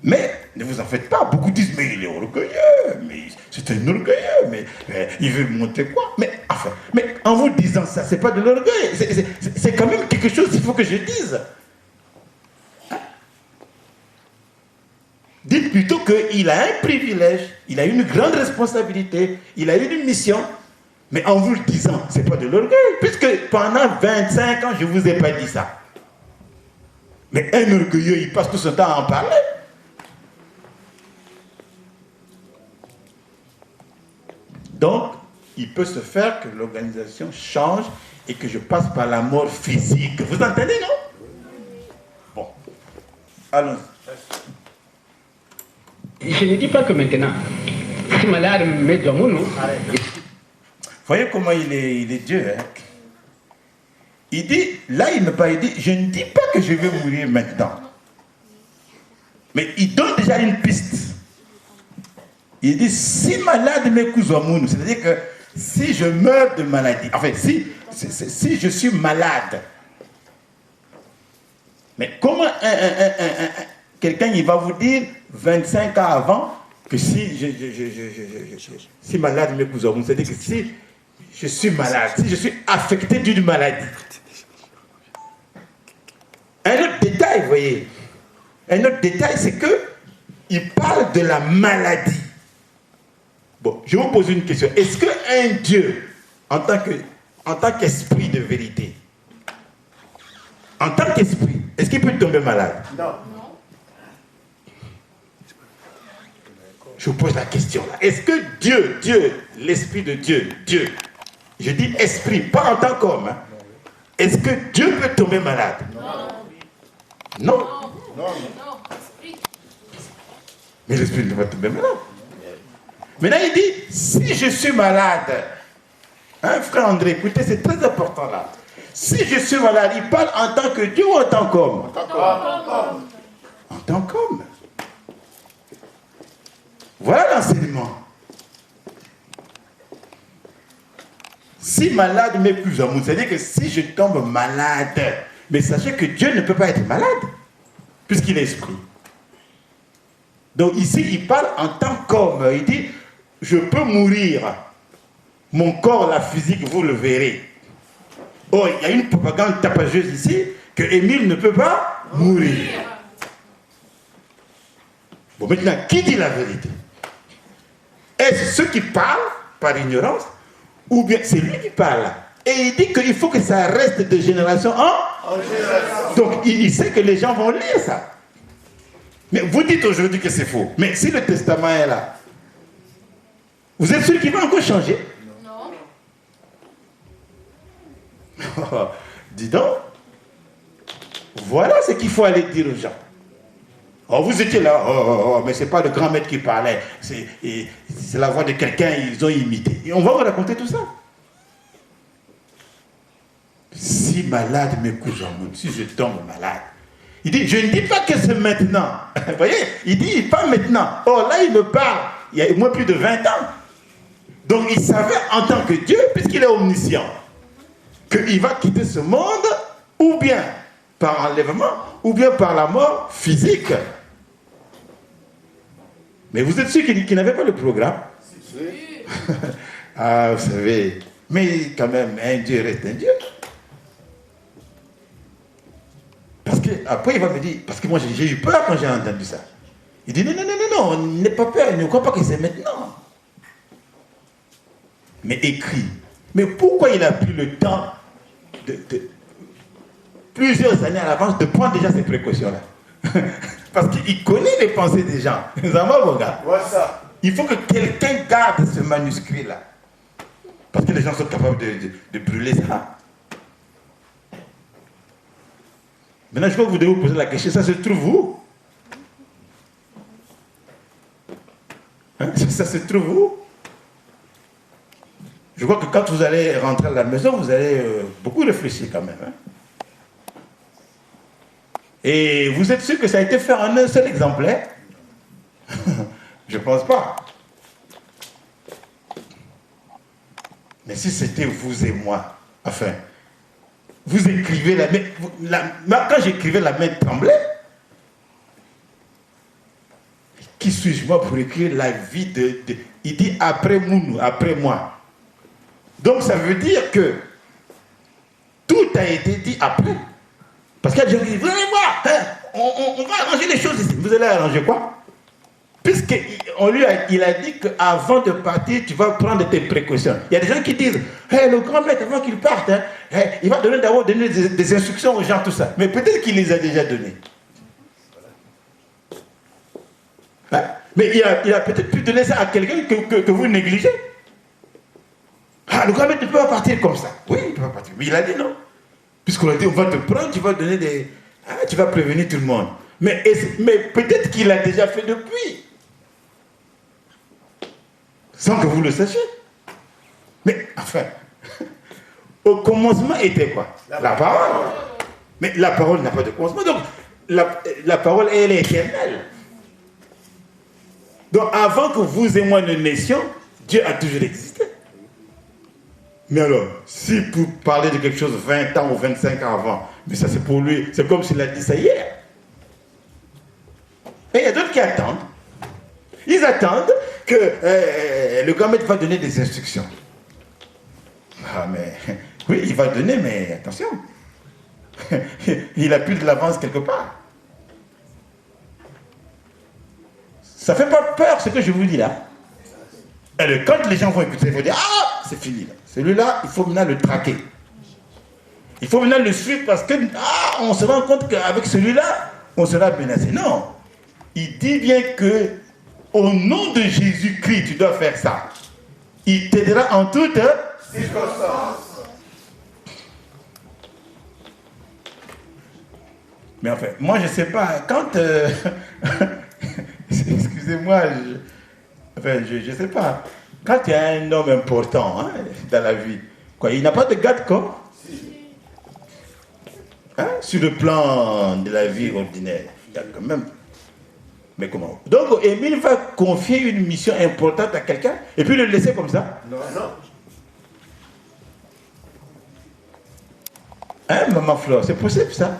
Mais ne vous en faites pas. Beaucoup disent, mais il est orgueilleux, mais c'est un orgueilleux, mais il veut montrer quoi? Mais enfin, mais en vous disant ça, c'est pas de l'orgueil. C'est quand même quelque chose qu'il faut que je dise. Hein? Dites plutôt qu'il a un privilège, il a une grande responsabilité, il a une mission. Mais en vous le disant, c'est pas de l'orgueil. Puisque pendant 25 ans, je ne vous ai pas dit ça. Mais un orgueilleux, il passe tout son temps à en parler. Donc, il peut se faire que l'organisation change et que je passe par la mort physique. Vous entendez, non? Bon. Allons-y. Je ne dis pas que maintenant, si malade met dans mon nom. Voyez comment il est Dieu. Hein? Il dit, là il dit, je ne dis pas que je vais mourir maintenant. Mais il donne déjà une piste. Il dit, si malade me cousamounou, c'est-à-dire que si je meurs de maladie, enfin si je suis malade, mais comment quelqu'un il va vous dire 25 ans avant que si malade me cousamounou, c'est-à-dire que si je suis malade, si je suis affecté d'une maladie. Un autre détail, vous voyez, un autre détail, c'est que il parle de la maladie. Bon, je vous pose une question. Est-ce qu'un Dieu, en tant qu'esprit de vérité, en tant qu'esprit, est-ce qu'il peut tomber malade? Non. Je vous pose la question là. Est-ce que Dieu, l'esprit de Dieu, je dis esprit, pas en tant qu'homme, hein, est-ce que Dieu peut tomber malade? Non. Non. Non. Mais l'esprit ne peut pas tomber malade. Maintenant, il dit, si je suis malade, hein, frère André, écoutez, c'est très important là. Si je suis malade, il parle en tant que Dieu ou en tant qu'homme? En tant qu'homme. En tant qu'homme. Voilà l'enseignement. Si malade mais plus amour, c'est-à-dire que si je tombe malade, mais sachez que Dieu ne peut pas être malade, puisqu'il est esprit. Donc ici, il parle en tant qu'homme. Il dit, je peux mourir. Mon corps, la physique, vous le verrez. Oh, il y a une propagande tapageuse ici, que Émile ne peut pas mourir. Bon, maintenant, qui dit la vérité? Est-ce ceux qui parlent par ignorance, ou bien c'est lui qui parle? Et il dit qu'il faut que ça reste de génération en génération. Donc, il sait que les gens vont lire ça. Mais vous dites aujourd'hui que c'est faux. Mais si le testament est là, vous êtes sûr qu'il va encore changer? Non. Dis donc. Voilà ce qu'il faut aller dire aux gens. Oh, vous étiez là, mais c'est pas le grand maître qui parlait. C'est la voix de quelqu'un, ils ont imité. Et on va vous raconter tout ça. Si malade, mes cousins, si je tombe malade. Il dit, je ne dis pas que c'est maintenant. Vous voyez, il dit, pas maintenant. Oh, là, il me parle, il y a moins plus de 20 ans. Donc, il savait en tant que Dieu, puisqu'il est omniscient, qu'il va quitter ce monde, ou bien par enlèvement, ou bien par la mort physique. Mais vous êtes sûr qu'il n'avait pas le programme? Ah, vous savez, mais quand même, un Dieu reste un Dieu. Parce que, après, il va me dire, parce que moi j'ai eu peur quand j'ai entendu ça. Il dit, non, n'aie pas peur, ne crois pas que c'est maintenant. Mais écrit. Mais pourquoi il a pris le temps de plusieurs années à l'avance de prendre déjà ces précautions-là? Parce qu'il connaît les pensées des gens. Il faut que quelqu'un garde ce manuscrit-là. Parce que les gens sont capables de brûler ça. Maintenant, je crois que vous devez vous poser la question, ça se trouve où? Hein? Ça se trouve où? Je crois que quand vous allez rentrer à la maison, vous allez beaucoup réfléchir quand même. Hein? Et vous êtes sûr que ça a été fait en un seul exemplaire? Je ne pense pas. Mais si c'était vous et moi, enfin, vous écrivez la main, quand j'écrivais, la main tremblait. qui suis-je moi pour écrire la vie de... Il dit après Mounou, après moi. Donc ça veut dire que tout a été dit après. Parce qu'il y a des gens qui disent, vous allez voir, hein, on va arranger les choses ici. Vous allez arranger quoi? Il a dit qu'avant de partir, tu vas prendre tes précautions. Il y a des gens qui disent, hey, le grand maître, avant qu'il parte, hein, hey, il va d'abord donner des instructions aux gens, tout ça. Mais peut-être qu'il les a déjà données. Hein? Mais il a peut-être pu donner ça à quelqu'un que vous négligez. Ah, le grand maître ne peut pas partir comme ça. Oui, il ne peut pas partir. Mais il a dit non. Puisqu'on a dit, on va te prendre, tu vas donner des... Ah, tu vas prévenir tout le monde. Mais peut-être qu'il a déjà fait depuis. Sans que vous le sachiez. Mais enfin, au commencement était quoi? La parole. Mais la parole n'a pas de commencement. Donc, la parole, elle est éternelle. Donc, avant que vous et moi ne naissions, Dieu a toujours existé. Mais alors, si vous parlez de quelque chose 20 ans ou 25 ans avant, mais ça c'est pour lui, c'est comme s'il a dit ça hier. Et il y a d'autres qui attendent. Ils attendent que le grand maître va donner des instructions. Ah mais, oui, il va donner, mais attention. Il a plus de l'avance quelque part. Ça fait pas peur ce que je vous dis là. Et quand les gens vont écouter, ils vont dire, ah, c'est fini là. Celui-là, il faut maintenant le traquer. Il faut maintenant le suivre parce que, on se rend compte qu'avec celui-là, on sera menacé. Non. Il dit bien que, au nom de Jésus-Christ, tu dois faire ça. Il t'aidera en toutes circonstances. Mais enfin, moi je ne sais pas, quand... excusez-moi, je ne sais pas. Quand il y a un homme important hein, dans la vie, quoi, il n'a pas de garde-corps hein, sur le plan de la vie ordinaire. Il y a quand même. Mais comment? Donc, Émile va confier une mission importante à quelqu'un et puis le laisser comme ça? Non, non. Hein, maman Flore, c'est possible ça?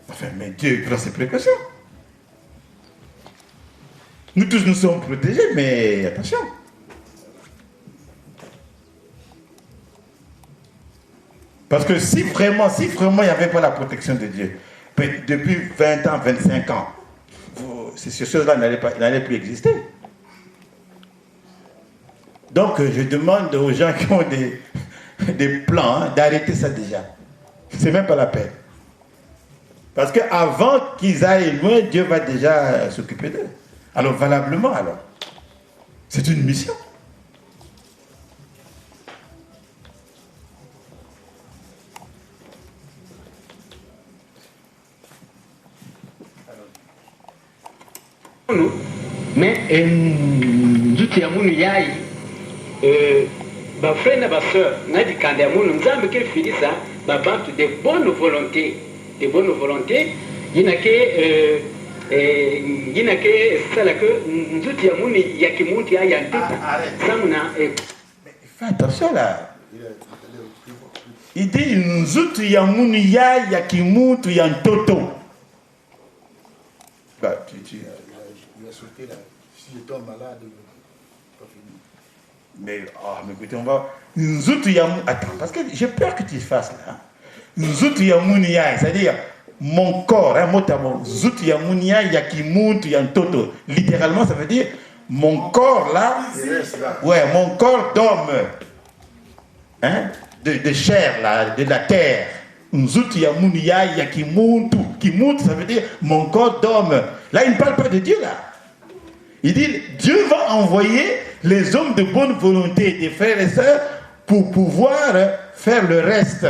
Enfin, mais Dieu prend ses précautions. Nous tous nous sommes protégés, mais attention. Parce que si vraiment il n'y avait pas la protection de Dieu, depuis 20 ans, 25 ans, ces choses-là n'allaient plus exister. Donc je demande aux gens qui ont des plans hein, d'arrêter ça déjà. C'est même pas la peine. Parce qu'avant qu'ils aillent loin, Dieu va déjà s'occuper d'eux. Alors, valablement, alors. C'est une mission. Mais, nzuti ya munu yai, ba frère na ba sœur, na di kanda ya munu, nzambe ke filisa, ba bantu de bonne volonté, yina ke sala que nzuti ya muni ya kimuntu ya yantuka samuna fais attention là. Il dit nzuti ya muni ya kimuntu ya ntoto. Bah, il a sauté là. Si je tombe malade, pas fini. Mais écoutez, on va. Nzuti ya muni. Attends, parce que j'ai peur que tu fasses là. Nzuti ya muni c'est-à-dire. Mon corps, mot zutu ya munia ya kimuntu ya ntoto. Littéralement, ça veut dire mon corps là, ouais, mon corps d'homme, hein, de chair là, de la terre. Zutu ya munia ya kimuntu. Kimuntu, ça veut dire mon corps d'homme. Là, il ne parle pas de Dieu là. Il dit Dieu va envoyer les hommes de bonne volonté, des frères et sœurs, pour pouvoir faire le reste.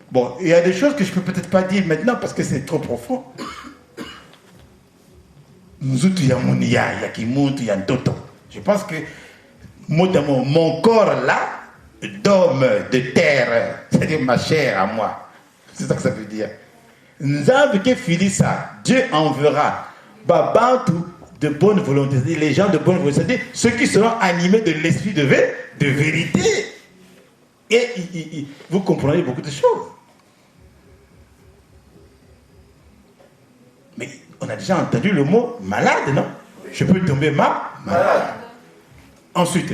Bon, il y a des choses que je ne peux peut-être pas dire maintenant parce que c'est trop profond. Je pense que mon corps là, d'homme, de terre, c'est-à-dire ma chair à moi. C'est ça que ça veut dire. Dieu enverra Babantu de bonne volonté, les gens de bonne volonté, c'est-à-dire ceux qui seront animés de l'esprit de vérité. Et vous comprenez beaucoup de choses. Mais on a déjà entendu le mot malade, non? Je peux tomber malade. Ensuite,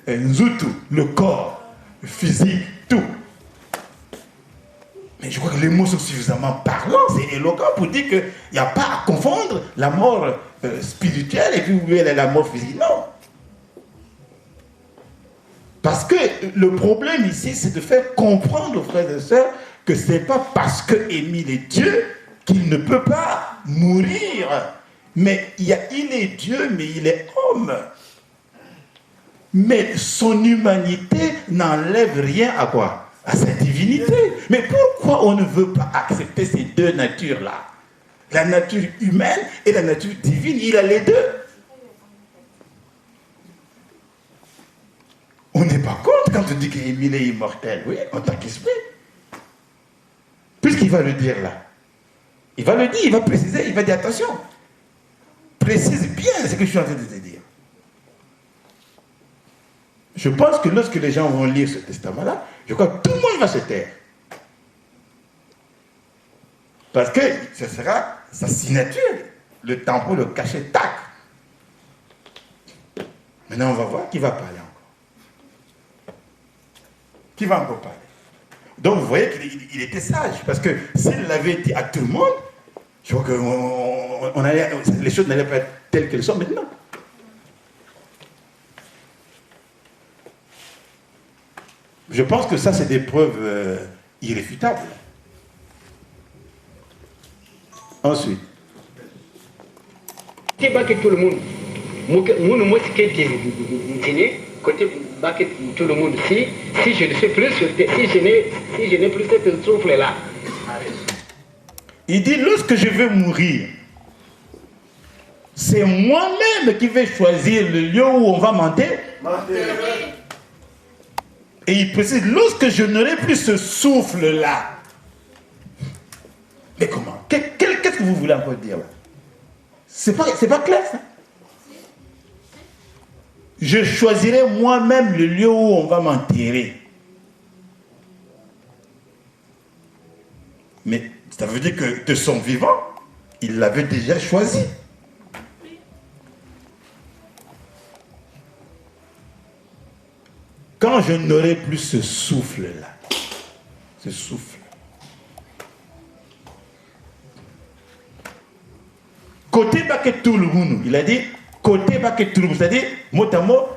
Nzutu, le corps, le physique, tout. Mais je crois que les mots sont suffisamment parlants, c'est éloquent pour dire qu'il n'y a pas à confondre la mort spirituelle et puis la mort physique. Non. Parce que le problème ici, c'est de faire comprendre aux frères et sœurs que ce n'est pas parce qu'Émile est Dieu qu'il ne peut pas mourir. Mais il est Dieu, mais il est homme. Mais son humanité n'enlève rien à quoi? À sa divinité. Mais pourquoi on ne veut pas accepter ces deux natures-là? La nature humaine et la nature divine, il a les deux. On n'est pas contre quand on dit qu'Émile est immortel, oui, en tant qu'esprit. Puisqu'il va le dire là. Il va le dire, il va préciser, il va dire attention. Précise bien ce que je suis en train de te dire. Je pense que lorsque les gens vont lire ce testament-là, je crois que tout le monde va se taire. Parce que ce sera sa signature, le tampon, le cachet, tac. Maintenant, on va voir qui va parler encore. Qui va encore parler? Donc, vous voyez qu'il était sage, parce que s'il l'avait dit à tout le monde, je crois que les choses n'allaient pas être telles qu'elles sont maintenant. Je pense que ça, c'est des preuves irréfutables. Ensuite. Côté baquet tout le monde, moi ce qui est côté baquet tout le monde, si je ne sais plus, si je n'ai plus cette souffle-là. Il dit, lorsque je vais mourir, c'est moi-même qui vais choisir le lieu où on va m'enterrer. Et il précise, lorsque je n'aurai plus ce souffle-là. Mais comment? Qu'est-ce que vous voulez encore dire là? C'est pas clair ça. Je choisirai moi-même le lieu où on va m'enterrer. Mais ça veut dire que de son vivant, il l'avait déjà choisi. Quand je n'aurai plus ce souffle-là, ce souffle, côté Baketoulounou, il a dit côté Baketoulounou, c'est-à-dire mot à mot,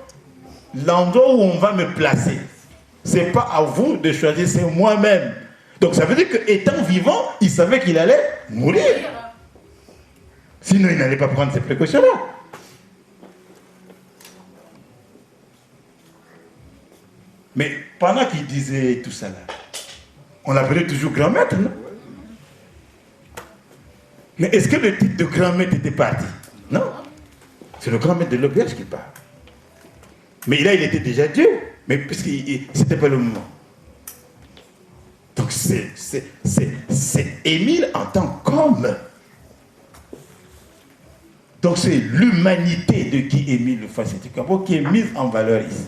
l'endroit où on va me placer. Ce n'est pas à vous de choisir, c'est moi-même. Donc ça veut dire qu'étant vivant, il savait qu'il allait mourir. Sinon, il n'allait pas prendre ces précautions-là. Mais pendant qu'il disait tout ça là, on l'appelait toujours grand maître, non? Mais est-ce que le titre de grand maître était parti? Non. C'est le grand maître de l'auberge qui parle. Mais là, il était déjà Dieu. Mais puisque c'était pas le moment. Donc c'est Émile en tant qu'homme. Donc c'est l'humanité de qui Émile le Faceti Campo qui est mise en valeur ici.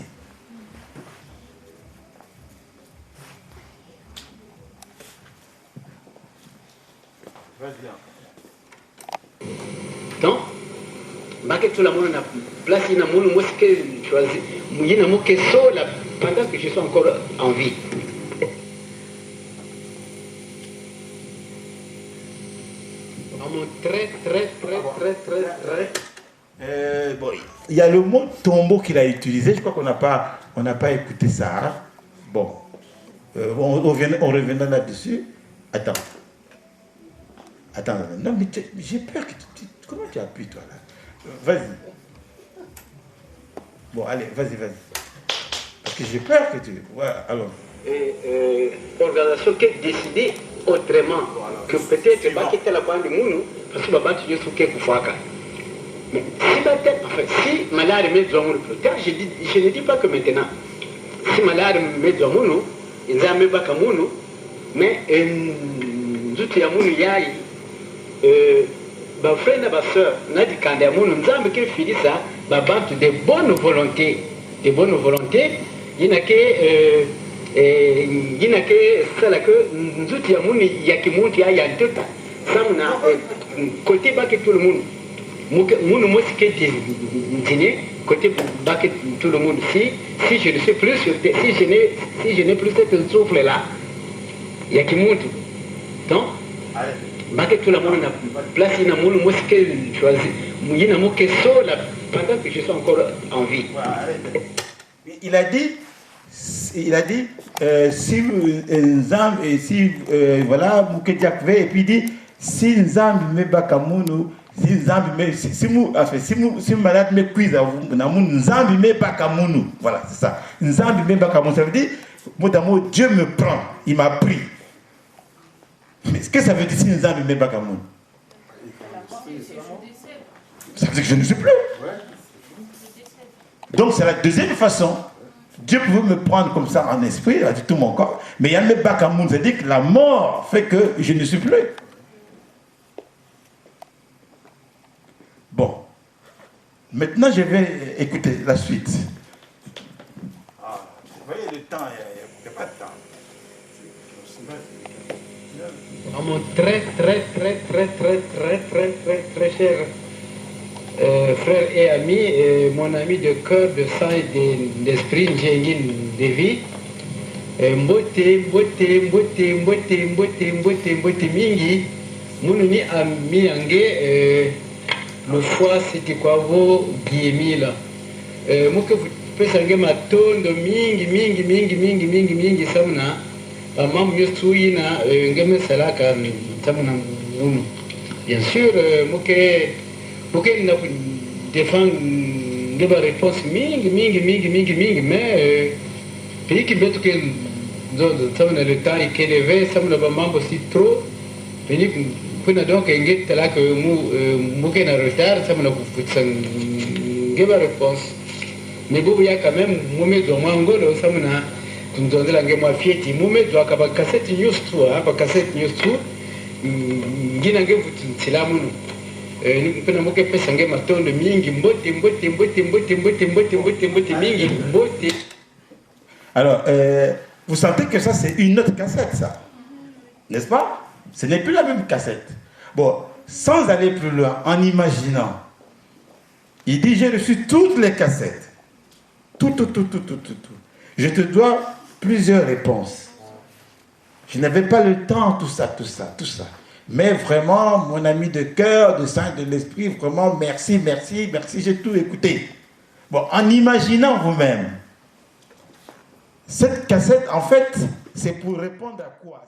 Donc, baquet tout le monde a place, il y a moi ce que je choisis, il y a moi qui sort là pendant que je suis encore en vie. Bon, il y a le mot tombeau qu'il a utilisé, je crois qu'on n'a pas écouté ça. Hein? Bon, on reviendra là-dessus. Attends, non mais j'ai peur que tu... Comment tu appuies toi là? Vas-y. Bon, allez, vas-y. Parce que j'ai peur que tu... Voilà, alors. Organisation qui est décidée autrement, que peut-être pas quitter la bande du monde, parce que Baba tu es sous quelque fois. Mais si malade met du monde, je ne dis pas que maintenant, si malade met du monde, ils n'ont même pas comme nous, mais tout le monde y a ma frère et ma soeur, nous avons dit quand nous avons fait ça, de bonne volonté, il y a que cela que nous avons dit il y a qui monte il y a tout ça on a côté bas que tout le monde. Moi, ce qui est dîner, côté bas que tout le monde. Si je ne sais plus, si je n'ai plus cette souffle là, il y a qui monte. Donc, bas que tout le monde a place, il y a moi ce que je choisis. Il y a un mot qui sort là pendant que je suis encore en vie. Il a dit, si Nzambe, et si, voilà, Mukediakve, et puis il dit, si Nzambe me bakamunu, si Nzambe me, si malade me cuise à vous, Nzambe me bakamunu, voilà, c'est ça. Nzambe me bakamunu, ça veut dire, mot à mot, Dieu me prend, il m'a pris. Mais ce que ça veut dire si Nzambe me bakamunu? Ça veut dire que je ne suis plus. Donc c'est la deuxième façon. Dieu pouvait me prendre comme ça en esprit, avec tout mon corps, mais il y a le bakamoun, c'est-à-dire que la mort fait que je ne suis plus. Bon. Maintenant, je vais écouter la suite. Ah, vous voyez le temps, il n'y a pas de temps. À mon très cher frère et ami, mon ami de cœur, de sang et d'esprit, Njengin Devi, mbote mingi, mununi ami ange, le foie c'était quoi vos guillemets. Muke pesange matondo mingi samna, mam yusuina, ngeme salaka samna unu. Bien sûr, muke n'a défendre des réponses mingi, mais pays qui veut que le temps est élevé, ça me va aussi trop. Pays qui n'a donc un là que mouké na retard, ça me n'a pas réponse. Mais vous voyez quand même, moumé de mangolo, ça me n'a donné la guerre fieti, moumé de la cassette news tout, hein, pas cassette news tout, guinangue c'est la mounou. Alors, vous sentez que ça, c'est une autre cassette, ça. N'est-ce pas? Ce n'est plus la même cassette. Bon, sans aller plus loin, en imaginant, il dit, j'ai reçu toutes les cassettes. Tout. Je te dois plusieurs réponses. Je n'avais pas le temps, tout ça. Mais vraiment, mon ami de cœur, de sang, de l'esprit, vraiment, merci, j'ai tout écouté. Bon, en imaginant vous-même, cette cassette, en fait, c'est pour répondre à quoi?